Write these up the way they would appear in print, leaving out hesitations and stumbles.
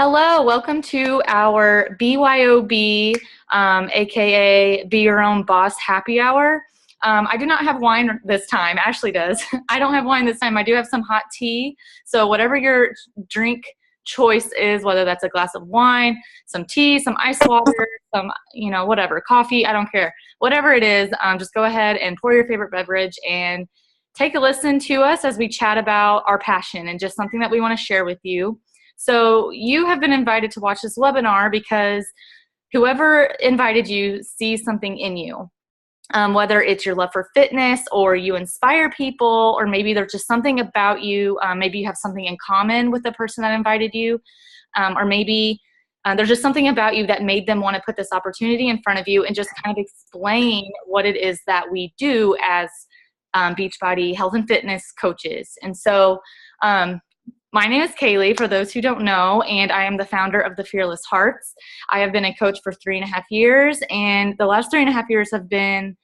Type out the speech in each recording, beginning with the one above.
Hello, welcome to our BYOB, aka Be Your Own Boss Happy Hour. I do not have wine this time. Ashley does. I don't have wine this time. I do have some hot tea. So whatever your drink choice is, whether that's a glass of wine, some tea, some ice water, some, whatever, coffee, I don't care. Whatever it is, just go ahead and pour your favorite beverage and take a listen to us as we chat about our passion and just something that we want to share with you. So you have been invited to watch this webinar because whoever invited you sees something in you, whether it's your love for fitness or you inspire people, or maybe there's just something about you. Maybe you have something in common with the person that invited you, or maybe there's just something about you that made them want to put this opportunity in front of you and just kind of explain what it is that we do as Beachbody health and fitness coaches. And so my name is Kaylee, for those who don't know, and I am the founder of the Fearless Hearts. I have been a coach for 3.5 years, and the last 3.5 years have been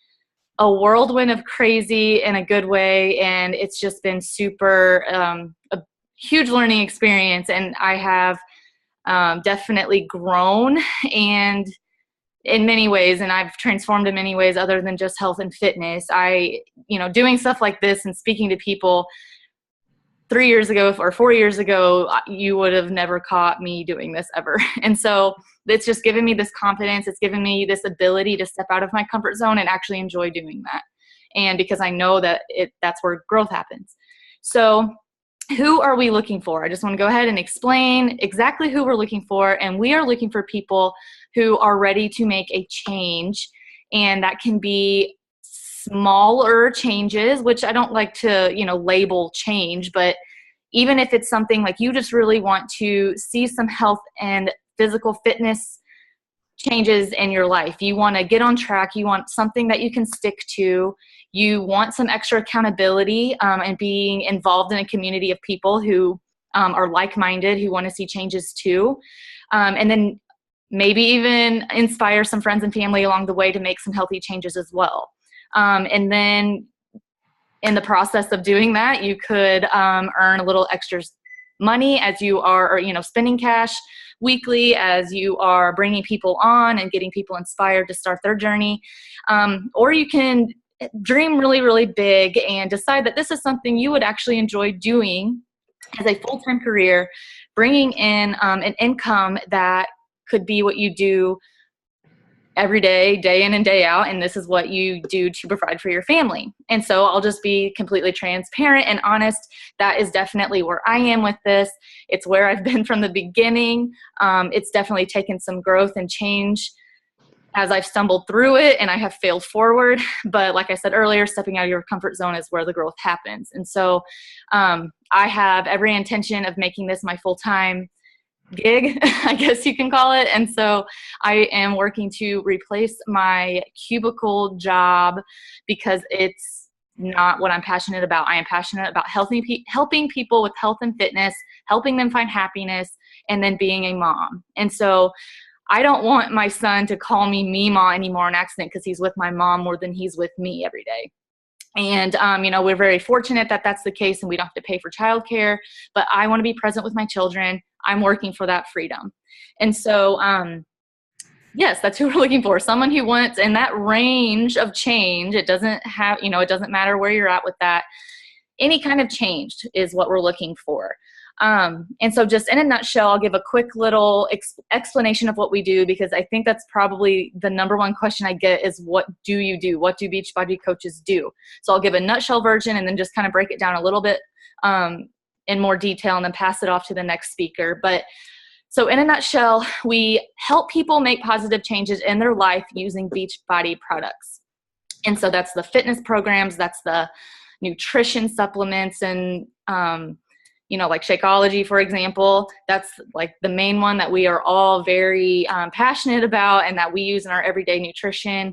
a whirlwind of crazy in a good way, and it's just been super, a huge learning experience, and I have definitely grown and in many ways, and I've transformed in many ways other than just health and fitness. Doing stuff like this and speaking to people 3 years ago or 4 years ago, you would have never caught me doing this ever. And so it's just given me this confidence. It's given me this ability to step out of my comfort zone and actually enjoy doing that. And because I know that that's where growth happens. So who are we looking for? I just want to go ahead and explain exactly who we're looking for. And we are looking for people who are ready to make a change. And that can be smaller changes, which I don't like to, label change, but even if it's something like you just really want to see some health and physical fitness changes in your life, you want to get on track, you want something that you can stick to, you want some extra accountability and being involved in a community of people who are like-minded, who want to see changes too, and then maybe even inspire some friends and family along the way to make some healthy changes as well. And then in the process of doing that, you could earn a little extra money as you are, spending cash weekly as you are bringing people on and getting people inspired to start their journey. Or you can dream really, really big and decide that this is something you would actually enjoy doing as a full-time career, bringing in an income that could be what you do every day, day in and day out, and this is what you do to provide for your family. And so I'll just be completely transparent and honest. That is definitely where I am with this. It's where I've been from the beginning. It's definitely taken some growth and change as I've stumbled through it, and I have failed forward. But like I said earlier, stepping out of your comfort zone is where the growth happens. And so I have every intention of making this my full-time gig, I guess you can call it. And so I am working to replace my cubicle job because it's not what I'm passionate about. I am passionate about helping people with health and fitness, helping them find happiness, and then being a mom. And so I don't want my son to call me Meemaw anymore on accident because he's with my mom more than he's with me every day. And, we're very fortunate that that's the case and we don't have to pay for childcare, but I want to be present with my children. I'm working for that freedom. And so, yes, that's who we're looking for. Someone who wants in that range of change. It doesn't matter where you're at with that. Any kind of change is what we're looking for. And so just in a nutshell, I'll give a quick little explanation of what we do, because I think that's probably the number one question I get is, what do you do? What do Beachbody coaches do? So I'll give a nutshell version and then just kind of break it down a little bit in more detail and then pass it off to the next speaker. But so in a nutshell, we help people make positive changes in their life using Beachbody products. And so that's the fitness programs, that's the nutrition supplements, and like Shakeology, for example. That's like the main one that we are all very passionate about and that we use in our everyday nutrition.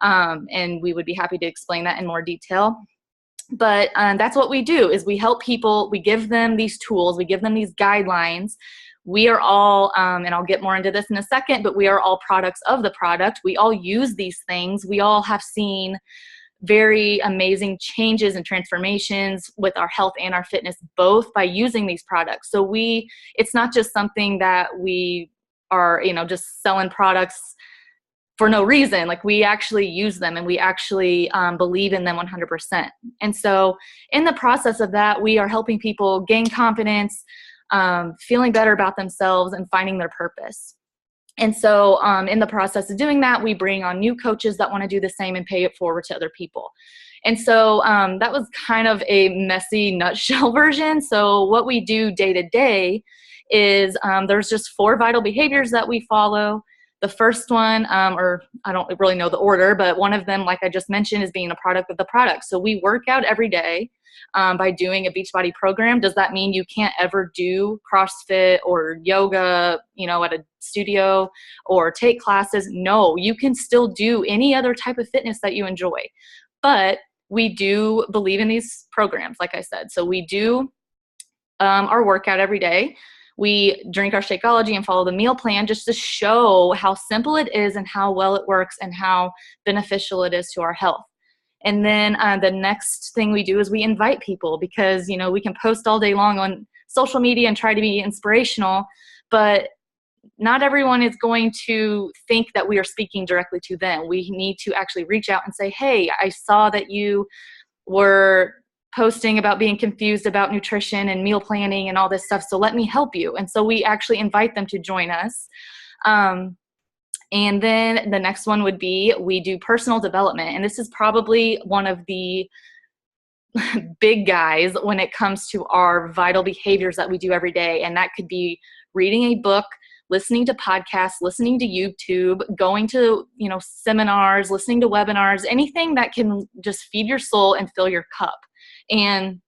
And we would be happy to explain that in more detail. But that's what we do, is we help people, we give them these tools, we give them these guidelines. We are all, and I'll get more into this in a second, but we are all products of the product. We all use these things. We all have seen very amazing changes and transformations with our health and our fitness, both by using these products. So it's not just something that we are, just selling products for no reason. Like, we actually use them, and we actually believe in them 100%. And so in the process of that, we are helping people gain confidence, feeling better about themselves, and finding their purpose. And so in the process of doing that, we bring on new coaches that want to do the same and pay it forward to other people. And so that was kind of a messy nutshell version. So what we do day to day is there's just 4 vital behaviors that we follow. The first one, or I don't really know the order, but one of them, like I just mentioned, is being a product of the product. So we work out every day by doing a Beachbody program. Does that mean you can't ever do CrossFit or yoga, at a studio or take classes? No, you can still do any other type of fitness that you enjoy. But we do believe in these programs, like I said. So we do our workout every day. We drink our Shakeology and follow the meal plan just to show how simple it is and how well it works and how beneficial it is to our health. And then the next thing we do is we invite people, because, we can post all day long on social media and try to be inspirational, but not everyone is going to think that we are speaking directly to them. We need to actually reach out and say, hey, I saw that you were posting about being confused about nutrition and meal planning and all this stuff, so let me help you. And so we actually invite them to join us. And then the next one would be, we do personal development. And this is probably one of the big guys when it comes to our vital behaviors that we do every day. And that could be reading a book, listening to podcasts, listening to YouTube, going to, seminars, listening to webinars, anything that can just feed your soul and fill your cup. And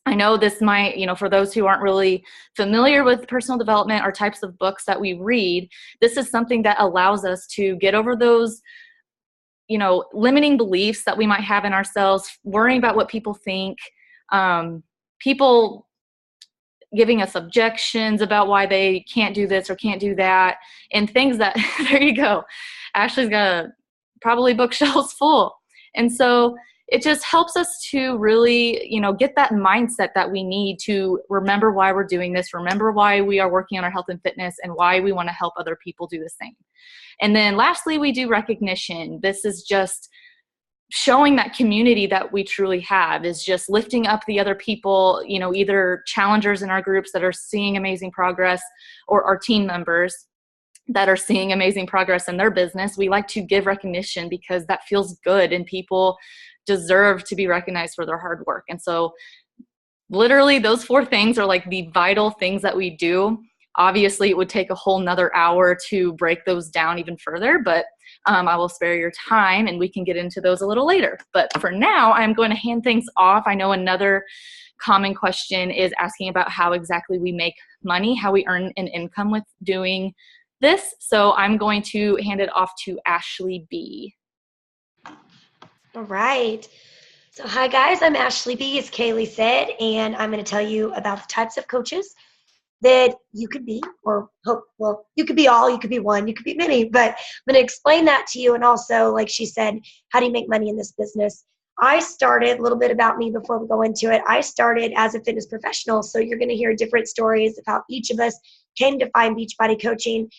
I know this might, for those who aren't really familiar with personal development or types of books that we read, this is something that allows us to get over those, limiting beliefs that we might have in ourselves, worrying about what people think, people giving us objections about why they can't do this or can't do that, and things that, there you go. Ashley's got probably bookshelves full. And so it just helps us to really, get that mindset that we need to remember why we're doing this, remember why we are working on our health and fitness, and why we want to help other people do the same. And then lastly, we do recognition. This is just showing that community that we truly have, is just lifting up the other people, either challengers in our groups that are seeing amazing progress, or our team members that are seeing amazing progress in their business. We like to give recognition because that feels good, and people deserve to be recognized for their hard work. And so literally those 4 things are like the vital things that we do. Obviously it would take a whole nother hour to break those down even further, but I will spare your time and we can get into those a little later. But for now, I'm going to hand things off. I know another common question is asking about how exactly we make money, how we earn an income with doing this. So I'm going to hand it off to Ashley B. All right. So hi guys, I'm Ashley B, as Kaylee said, and I'm going to tell you about the types of coaches that you could be, or you could be all, you could be one, you could be many, but I'm going to explain that to you. And also, like she said, how do you make money in this business? I started, a little bit about me before we go into it, I started as a fitness professional. So you're going to hear different stories of how each of us came to find Beachbody coaching.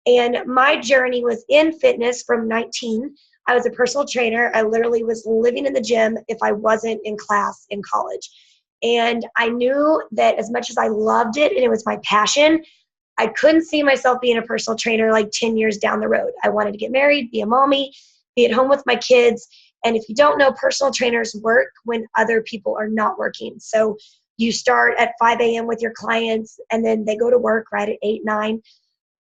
And my journey was in fitness from 19. I was a personal trainer. I literally was living in the gym if I wasn't in class in college. And I knew that as much as I loved it and it was my passion, I couldn't see myself being a personal trainer like 10 years down the road. I wanted to get married, be a mommy, be at home with my kids. And if you don't know, personal trainers work when other people are not working. So you start at 5 a.m. with your clients, and then they go to work right at 8, 9.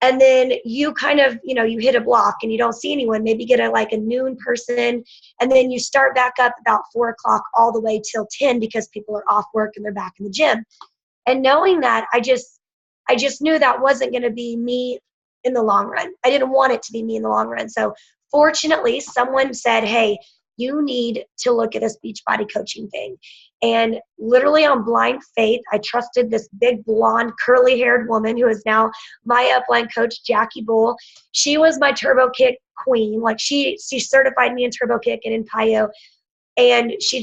And then you kind of, you hit a block and you don't see anyone, maybe get a noon person. And then you start back up about 4 o'clock all the way till 10 because people are off work and they're back in the gym. And knowing that, I just knew that wasn't going to be me in the long run. I didn't want it to be me in the long run. So fortunately, someone said, hey, you need to look at this Beachbody coaching thing. And literally on blind faith, I trusted this big blonde curly haired woman who is now my upline coach, Jackie Bull. She was my turbo kick queen. Like she certified me in turbo kick and in PYO. And she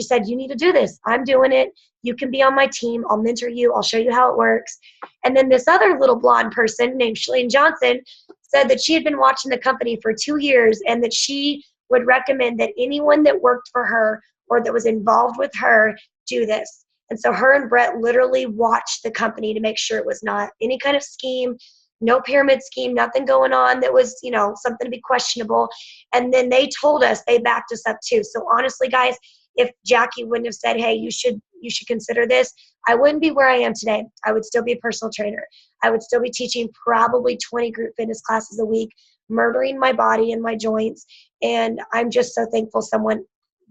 said, you need to do this. I'm doing it. You can be on my team. I'll mentor you. I'll show you how it works. And then this other little blonde person named Shalene Johnson said that she had been watching the company for 2 years and that she would recommend that anyone that worked for her or that was involved with her do this. And so her and Brett literally watched the company to make sure it was not any kind of scheme, no pyramid scheme, nothing going on that was, something to be questionable. And then they told us, they backed us up too. So honestly, guys, if Jackie wouldn't have said, hey, you should consider this, I wouldn't be where I am today. I would still be a personal trainer. I would still be teaching probably 20 group fitness classes a week, murdering my body and my joints. And I'm just so thankful someone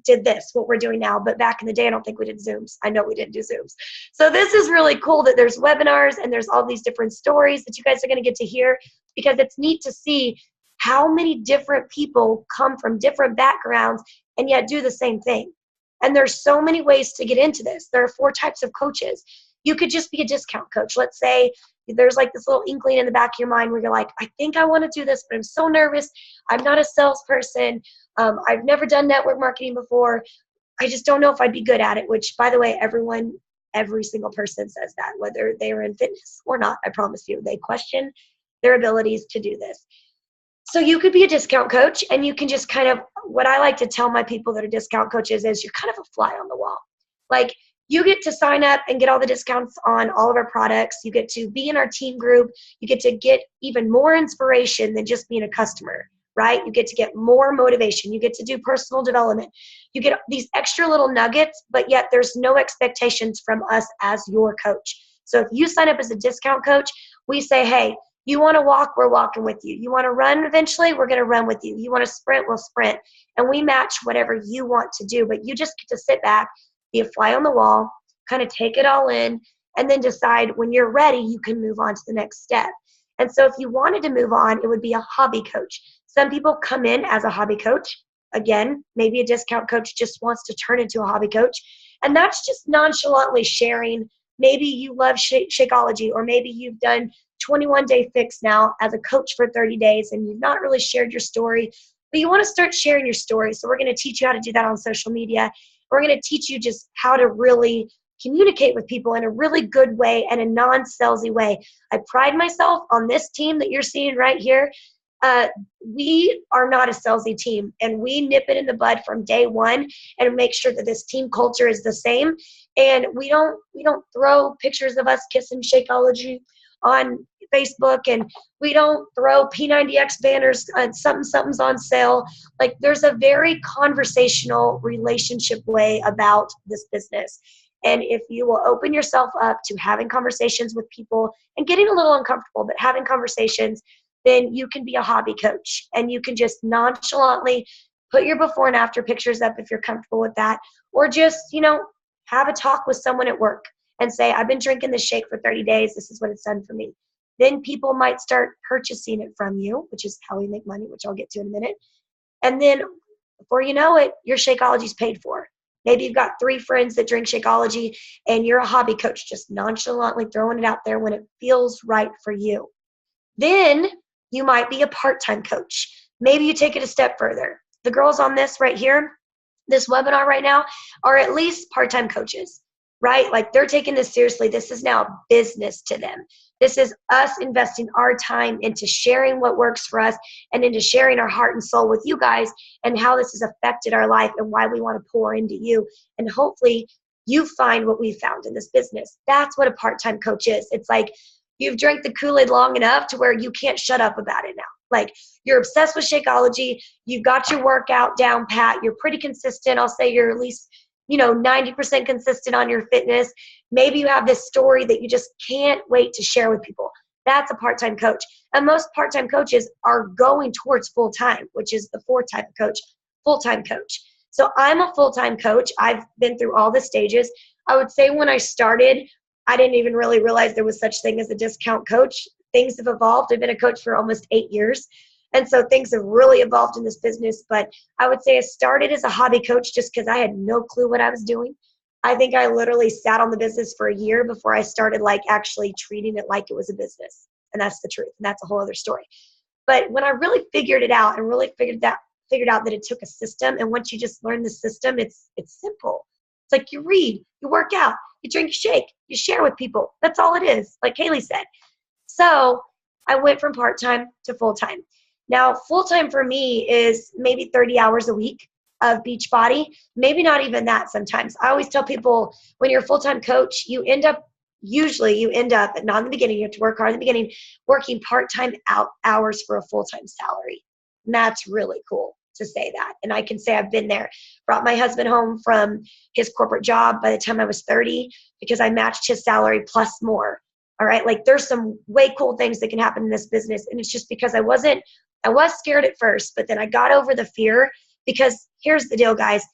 did this, what we're doing now. But back in the day, I don't think we did Zooms. I know we didn't do Zooms. So this is really cool that there's webinars and there's all these different stories that you guys are going to get to hear, because it's neat to see how many different people come from different backgrounds and yet do the same thing. And there's so many ways to get into this. There are 4 types of coaches. You could just be a discount coach. Let's say there's like this little inkling in the back of your mind where you're like, I think I want to do this, but I'm so nervous. I'm not a salesperson. I've never done network marketing before. I just don't know if I'd be good at it, which, by the way, every single person says that, whether they are in fitness or not. I promise you, they question their abilities to do this. So you could be a discount coach, and you can just kind of, what I like to tell my people that are discount coaches is you're kind of a fly on the wall. Like, you get to sign up and get all the discounts on all of our products. You get to be in our team group. You get to get even more inspiration than just being a customer, right? You get to get more motivation. You get to do personal development. You get these extra little nuggets, but yet there's no expectations from us as your coach. So if you sign up as a discount coach, we say, hey, you want to walk, we're walking with you. You want to run eventually, we're going to run with you. You want to sprint, we'll sprint. And we match whatever you want to do, but you just get to sit back, be a fly on the wall, kind of take it all in, and then decide when you're ready, you can move on to the next step. And so if you wanted to move on, it would be a hobby coach. Some people come in as a hobby coach. Again, maybe a discount coach just wants to turn into a hobby coach. And that's just nonchalantly sharing. Maybe you love Shakeology, or maybe you've done 21-day fix now as a coach for 30 days and you've not really shared your story, but you want to start sharing your story. So we're going to teach you how to do that on social media. We're going to teach you just how to really communicate with people in a really good way and a non-salesy way. I pride myself on this team that you're seeing right here. We are not a salesy team, and we nip it in the bud from day one and make sure that this team culture is the same. And we don't throw pictures of us kissing Shakeology on Facebook, and we don't throw P90X banners on something's on sale. Like, there's a very conversational relationship way about this business. And if you will open yourself up to having conversations with people and getting a little uncomfortable, but having conversations, then you can be a hobby coach, and you can just nonchalantly put your before and after pictures up if you're comfortable with that, or just, have a talk with someone at work and say, I've been drinking this shake for 30 days. This is what it's done for me. Then people might start purchasing it from you, which is how we make money, which I'll get to in a minute. And then before you know it, your Shakeology's paid for. Maybe you've got 3 friends that drink Shakeology, and you're a hobby coach, just nonchalantly throwing it out there when it feels right for you. Then you might be a part-time coach. Maybe you take it a step further. The girls on this right here, this webinar right now, are at least part-time coaches, right? Like, they're taking this seriously. This is now business to them. This is us investing our time into sharing what works for us and into sharing our heart and soul with you guys and how this has affected our life and why we want to pour into you. And hopefully you find what we found in this business. That's what a part-time coach is. It's like you've drank the Kool-Aid long enough to where you can't shut up about it now. Like, you're obsessed with Shakeology. You've got your workout down pat. You're pretty consistent. I'll say you're at least 90% consistent on your fitness. Maybe you have this story that you just can't wait to share with people. That's a part-time coach. And most part-time coaches are going towards full-time, which is the 4th type of coach, full-time coach. So I'm a full-time coach. I've been through all the stages. I would say when I started, I didn't even really realize there was such thing as a discount coach. Things have evolved. I've been a coach for almost 8 years. And so things have really evolved in this business. But I would say I started as a hobby coach just because I had no clue what I was doing. I think I literally sat on the business for a year before I started actually treating it like it was a business. And that's the truth. And that's a whole other story. But when I really figured it out and really figured figured out that it took a system. And once you just learn the system, it's simple. It's like you read, you work out, you drink a shake, you share with people. That's all it is, like Kaylee said. So I went from part-time to full-time. Now, full-time for me is maybe 30 hours a week of Beachbody, maybe not even that sometimes. I always tell people when you're a full-time coach, usually you end up, not in the beginning, you have to work hard in the beginning, working part-time hours for a full-time salary. And that's really cool to say that. And I can say I've been there. Brought my husband home from his corporate job by the time I was 30 because I matched his salary plus more. All right. Like there's some way cool things that can happen in this business. And it's just because I was scared at first, but then I got over the fear because here's the deal, guys.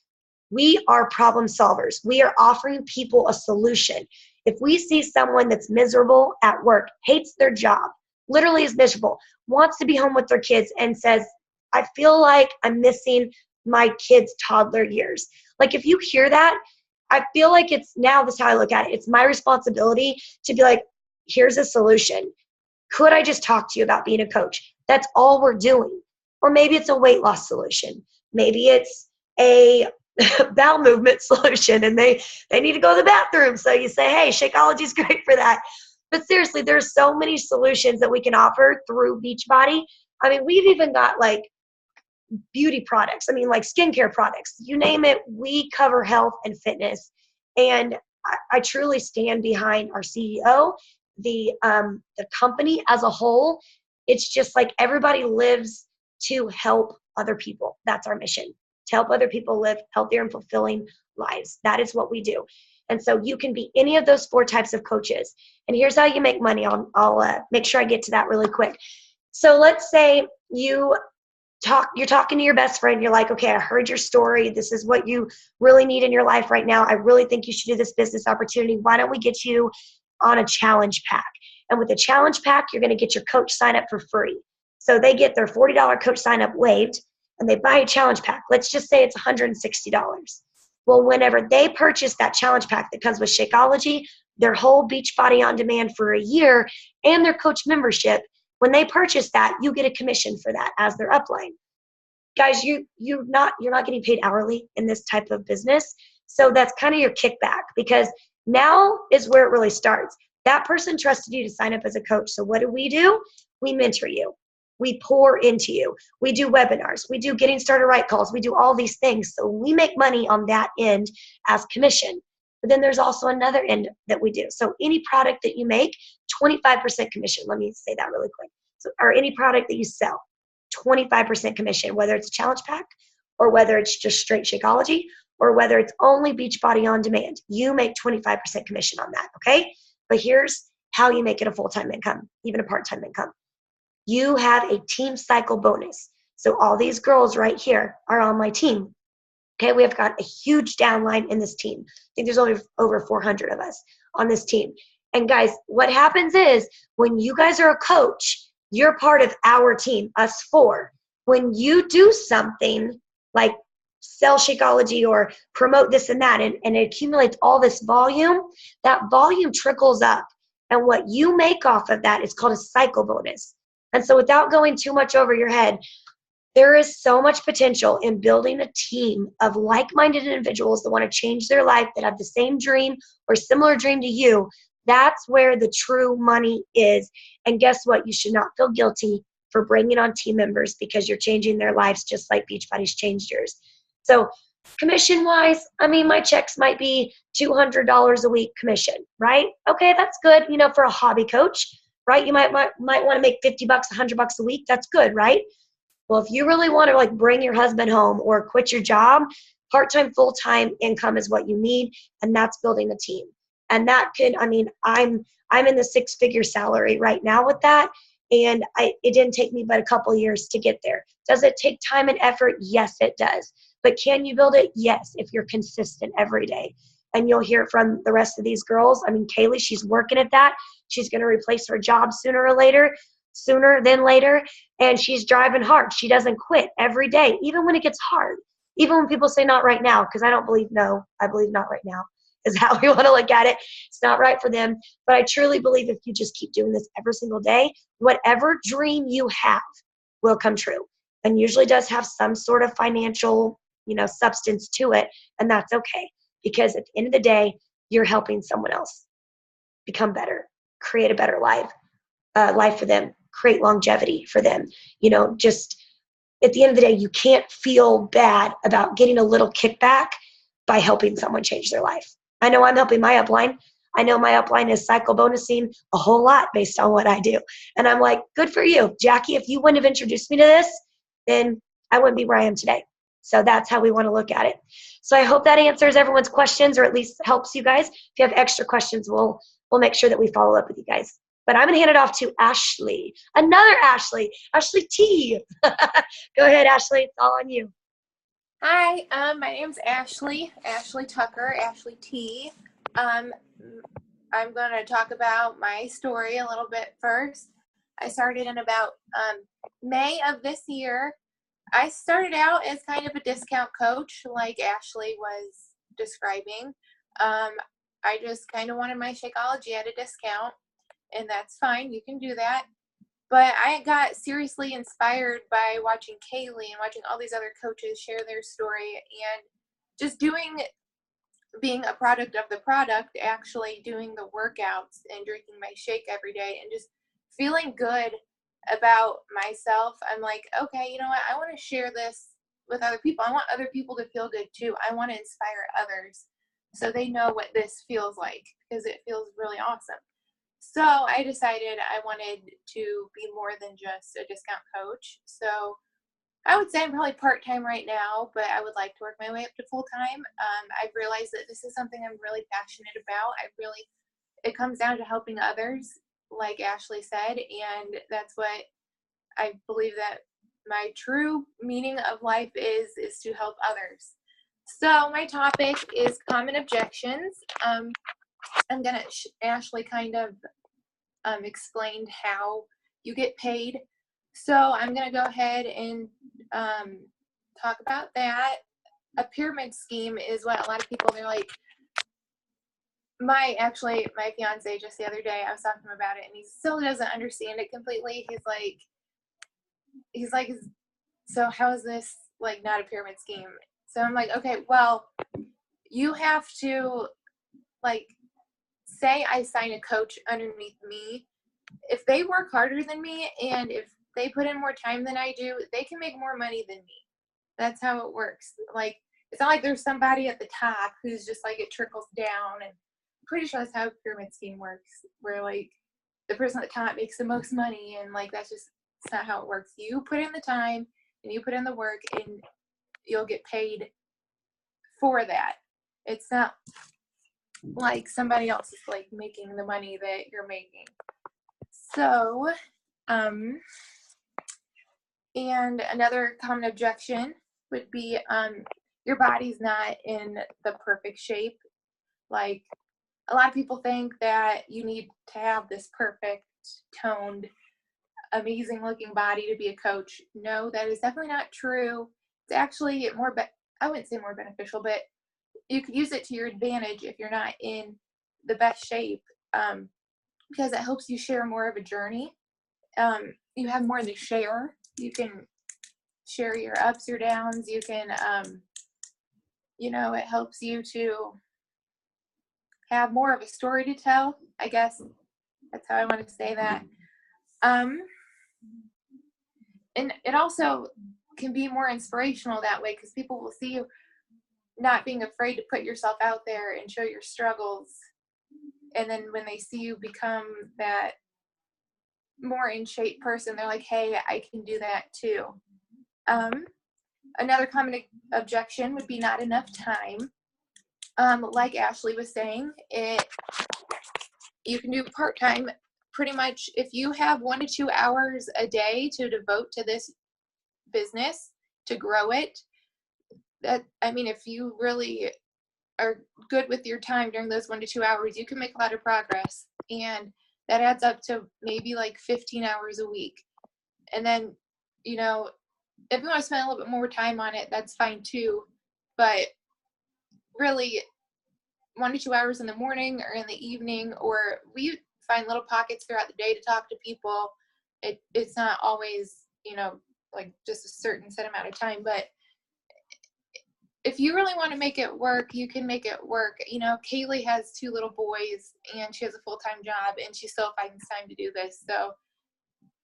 We are problem solvers. We are offering people a solution. If we see someone that's miserable at work, hates their job, literally is miserable, wants to be home with their kids and says, I feel like I'm missing my kids' toddler years. Like if you hear that, I feel like this is how I look at it. It's my responsibility to be like, here's a solution. Could I just talk to you about being a coach? That's all we're doing. Or maybe it's a weight loss solution. Maybe it's a bowel movement solution and they need to go to the bathroom. So you say, hey, Shakeology is great for that. But seriously, there's so many solutions that we can offer through Beachbody. I mean, we've even got like beauty products. I mean, like skincare products, you name it, we cover health and fitness. And I truly stand behind our CEO, the company as a whole. It's just like everybody lives to help other people. That's our mission, to help other people live healthier and fulfilling lives. That is what we do. And so you can be any of those 4 types of coaches. And here's how you make money. I'll make sure I get to that really quick. So let's say you're talking to your best friend. You're like, okay, I heard your story. This is what you really need in your life right now. I really think you should do this business opportunity. Why don't we get you on a challenge pack? And with the challenge pack, you're going to get your coach sign up for free. So they get their $40 coach sign up waived and they buy a challenge pack. Let's just say it's $160. Well, whenever they purchase that challenge pack that comes with Shakeology, their whole Beachbody On Demand for a year, and their coach membership, when they purchase that, you get a commission for that as their upline. Guys, you're not getting paid hourly in this type of business. So that's kind of your kickback, because now is where it really starts. That person trusted you to sign up as a coach. So what do? We mentor you. We pour into you. We do webinars. We do getting started right calls. We do all these things. So we make money on that end as commission. But then there's also another end that we do. So any product that you make, 25% commission. Let me say that really quick. So, or any product that you sell, 25% commission, whether it's a challenge pack or whether it's just straight Shakeology or whether it's only Beachbody On Demand. You make 25% commission on that, okay? But here's how you make it a full-time income, even a part-time income. You have a team cycle bonus. So all these girls right here are on my team. Okay, we have got a huge downline in this team. I think there's only over 400 of us on this team. And guys, what happens is when you guys are a coach, you're part of our team, us 4. When you do something like sell Shakeology or promote this and that, and it accumulates all this volume, that volume trickles up. And what you make off of that is called a cycle bonus. And so without going too much over your head, there is so much potential in building a team of like-minded individuals that want to change their life, that have the same dream or similar dream to you. That's where the true money is. And guess what? You should not feel guilty for bringing on team members because you're changing their lives just like Beachbody's changed yours. So commission-wise, I mean, my checks might be $200 a week commission, right? Okay, that's good, for a hobby coach, right? You might want to make $50, $100 a week. That's good, right? Well, if you really want to bring your husband home or quit your job, part-time, full-time income is what you need, and that's building a team. And that could, I'm in the 6-figure salary right now with that, and it didn't take me but a couple years to get there. Does it take time and effort? Yes, it does. But can you build it? Yes, if you're consistent every day. And you'll hear from the rest of these girls. Kaylee, she's working at that. She's going to replace her job sooner than later. And she's driving hard. She doesn't quit every day, even when it gets hard. Even when people say not right now, because I don't believe no. I believe not right now is how we want to look at it. It's not right for them. But I truly believe if you just keep doing this every single day, whatever dream you have will come true. and usually does have some sort of financial, substance to it. And that's okay, because at the end of the day, you're helping someone else become better, create a better life for them, create longevity for them. Just at the end of the day, you can't feel bad about getting a little kickback by helping someone change their life. I know I'm helping my upline. I know my upline is cycle bonusing a whole lot based on what I do. And I'm like, good for you, Jackie. If you wouldn't have introduced me to this, then I wouldn't be where I am today. So that's how we want to look at it. So I hope that answers everyone's questions, or at least helps you guys. If you have extra questions, we'll make sure that we follow up with you guys. But I'm going to hand it off to Ashley. Another Ashley T. Go ahead, Ashley. It's all on you. Hi, my name's Ashley Tucker, Ashley T. I'm going to talk about my story a little bit first. I started in about May of this year. I started out as kind of a discount coach, like Ashley was describing. I just kind of wanted my Shakeology at a discount, and that's fine. You can do that. But I got seriously inspired by watching Kaylee and watching all these other coaches share their story, and just being a product of the product, actually doing the workouts and drinking my shake every day and just feeling good about myself. I'm like, okay, you know what? I want to share this with other people. I want other people to feel good too. I want to inspire others so they know what this feels like, because it feels really awesome. So I decided I wanted to be more than just a discount coach. So I would say I'm probably part-time right now, but I would like to work my way up to full-time. I've realized that this is something I'm really passionate about. It comes down to helping others, like Ashley said, and that's what I believe that my true meaning of life is to help others. So my topic is common objections. I'm gonna Ashley kind of explained how you get paid. So I'm going to go ahead and talk about that. A pyramid scheme is what a lot of people, they're like, my fiance, just the other day, I was talking to him about it, and he still doesn't understand it completely. He's like, so how is this like not a pyramid scheme? So I'm like, okay, well, you have to, like, say I sign a coach underneath me. If they work harder than me and if they put in more time than I do, they can make more money than me. That's how it works. Like, it's not like there's somebody at the top who's just like, it trickles down. And I'm pretty sure that's how a pyramid scheme works, where like the person at the top makes the most money, and like it's not how it works. You put in the time and you put in the work, and you'll get paid for that. It's not like somebody else is like making the money that you're making. So, and another common objection would be your body's not in the perfect shape. Like, a lot of people think that you need to have this perfect, toned, amazing looking body to be a coach. No, that is definitely not true. It's actually I wouldn't say more beneficial, but you could use it to your advantage if you're not in the best shape, because it helps you share more of a journey. You have more to share. You can share your ups, your downs. You can, it helps you to have more of a story to tell. I guess that's how I want to say that. And it also can be more inspirational that way, because people will see you not being afraid to put yourself out there and show your struggles. And then when they see you become that more in shape person, they're like, hey, I can do that too. Another common objection would be not enough time. Like Ashley was saying, you can do part-time pretty much. If you have 1 to 2 hours a day to devote to this business, to grow it, if you really are good with your time during those 1 to 2 hours, you can make a lot of progress. And that adds up to maybe like 15 hours a week. And then, if you want to spend a little bit more time on it, that's fine too. But really, 1 to 2 hours in the morning or in the evening, or we find little pockets throughout the day to talk to people. It's not always, like just a certain set amount of time, but if you really want to make it work, you can make it work. You know, Kaylee has 2 little boys and she has a full-time job and she still finds time to do this. So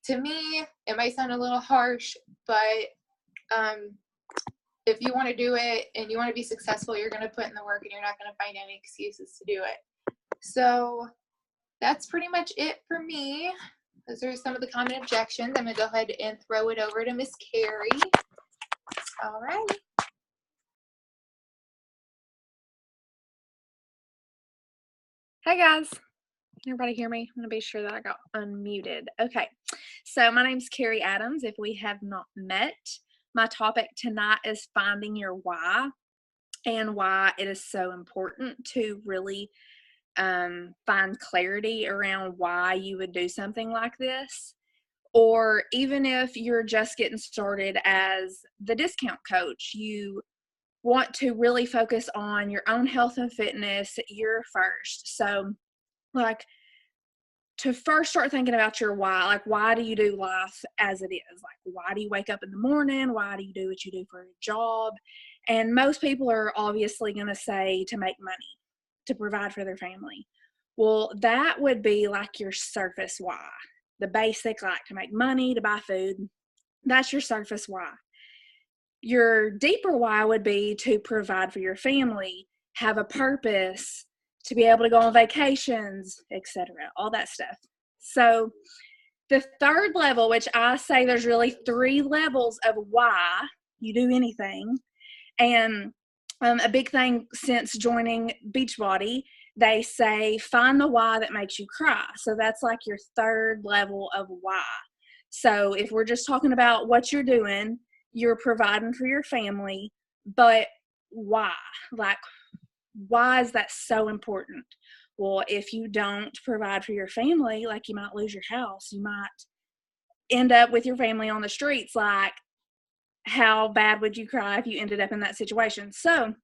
to me, it might sound a little harsh, but if you want to do it and you want to be successful, you're going to put in the work and you're not going to find any excuses to do it. So that's pretty much it for me. Those are some of the common objections. I'm going to go ahead and throw it over to Miss Carrie. All right. Hey guys, can everybody hear me? I'm going to be sure that I got unmuted. Okay, so my name's Carrie Adams. If we have not met, my topic tonight is finding your why and why it is so important to really find clarity around why you would do something like this. Or even if you're just getting started as the discount coach, you want to really focus on your own health and fitness, you're first. So like to first start thinking about your why, like why do you do life as it is? Like why do you wake up in the morning? Why do you do what you do for a job? And most people are obviously going to say to make money, to provide for their family. Well, that would be like your surface why. The basic, like to make money, to buy food, that's your surface why. Your deeper why would be to provide for your family, have a purpose, to be able to go on vacations, etc., all that stuff. So the third level, which I say there's really 3 levels of why you do anything, and a big thing since joining Beachbody, they say find the why that makes you cry. So that's like your third level of why. So if we're just talking about what you're doing, you're providing for your family, but why? Like, why is that so important? Well, if you don't provide for your family, like you might lose your house, you might end up with your family on the streets. Like, how bad would you cry if you ended up in that situation? So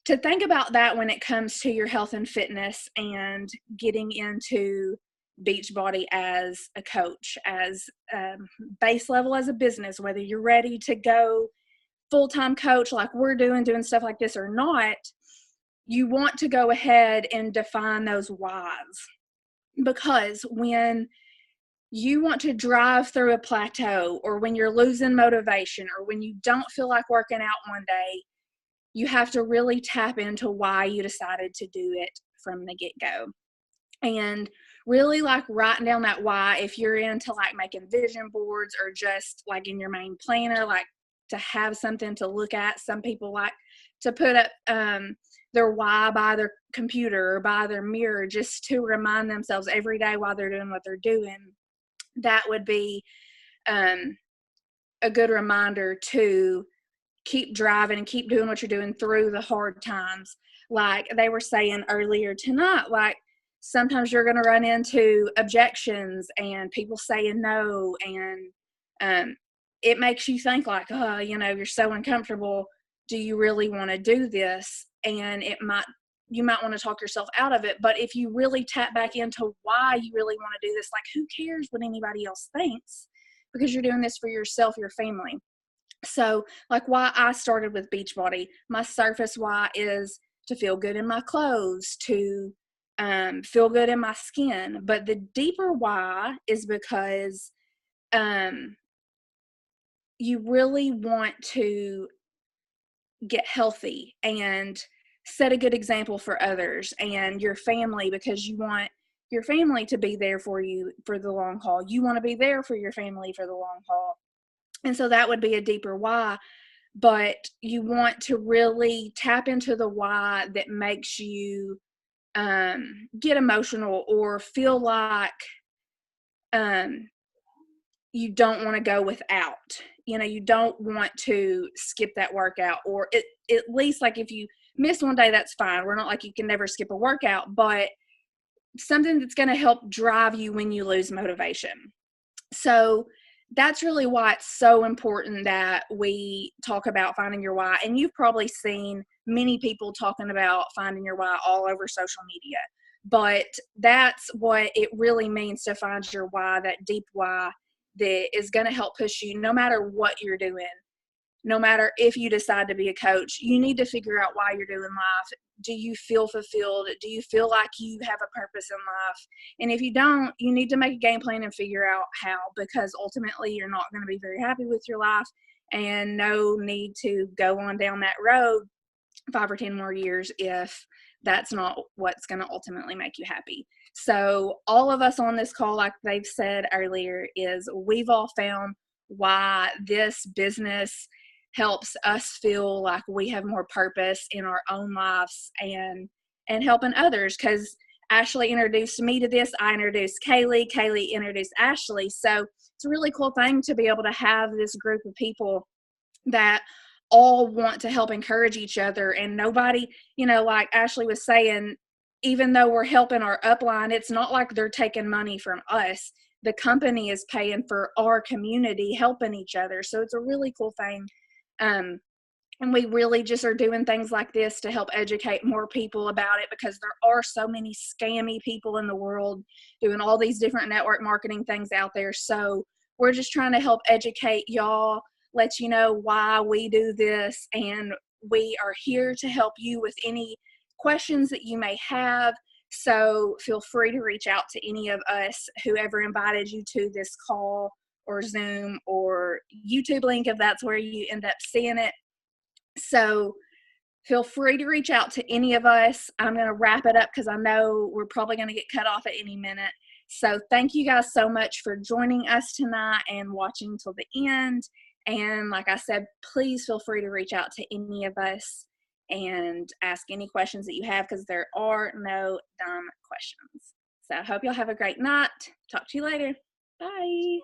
to think about that when it comes to your health and fitness and getting into Beachbody as a coach, as base level as a business, whether you're ready to go full-time coach like we're doing stuff like this or not, you want to go ahead and define those whys. Because when you want to drive through a plateau, or when you're losing motivation, or when you don't feel like working out one day, you have to really tap into why you decided to do it from the get-go. And really like writing down that why, if you're into like making vision boards or just like in your main planner, like to have something to look at. Some people like to put up their why by their computer or by their mirror just to remind themselves every day while they're doing what they're doing. That would be a good reminder to keep driving and keep doing what you're doing through the hard times. Like they were saying earlier tonight, like sometimes you're going to run into objections and people saying no, and it makes you think like, oh, you know, you're so uncomfortable. Do you really want to do this? And you might want to talk yourself out of it. But if you really tap back into why you really want to do this, like who cares what anybody else thinks? Because you're doing this for yourself, your family. So like why I started with Beachbody, my surface why is to feel good in my clothes, to feel good in my skin. But the deeper why is because you really want to get healthy and set a good example for others and your family, because you want your family to be there for you for the long haul. You want to be there for your family for the long haul. And so that would be a deeper why. But you want to really tap into the why that makes you get emotional or feel like you don't want to go without. You know, you don't want to skip that workout, or at least like if you miss one day, that's fine. We're not like you can never skip a workout, but something that's going to help drive you when you lose motivation. So that's really why it's so important that we talk about finding your why. And you've probably seen many people talking about finding your why all over social media. But that's what it really means to find your why, that deep why, that is going to help push you no matter what you're doing. No matter if you decide to be a coach, you need to figure out why you're doing life. Do you feel fulfilled? Do you feel like you have a purpose in life? And if you don't, you need to make a game plan and figure out how, because ultimately you're not going to be very happy with your life, and no need to go on down that road 5 or 10 more years if that's not what's going to ultimately make you happy. So all of us on this call, like they've said earlier, is we've all found why this business helps us feel like we have more purpose in our own lives and helping others. Because Ashley introduced me to this, I introduced Kaylee introduced Ashley. So it's a really cool thing to be able to have this group of people that all want to help encourage each other. And nobody, like Ashley was saying, even though we're helping our upline, it's not like they're taking money from us. The company is paying for our community, helping each other. So it's a really cool thing. And we really just are doing things like this to help educate more people about it, because there are so many scammy people in the world doing all these different network marketing things out there. So we're just trying to help educate y'all, let you know why we do this, and we are here to help you with any questions that you may have. So feel free to reach out to any of us, whoever invited you to this call or Zoom or YouTube link, if that's where you end up seeing it. So feel free to reach out to any of us. I'm going to wrap it up because I know we're probably going to get cut off at any minute. So thank you guys so much for joining us tonight and watching till the end. And like I said, please feel free to reach out to any of us and ask any questions that you have, because there are no dumb questions. So I hope y'all have a great night. Talk to you later. Bye.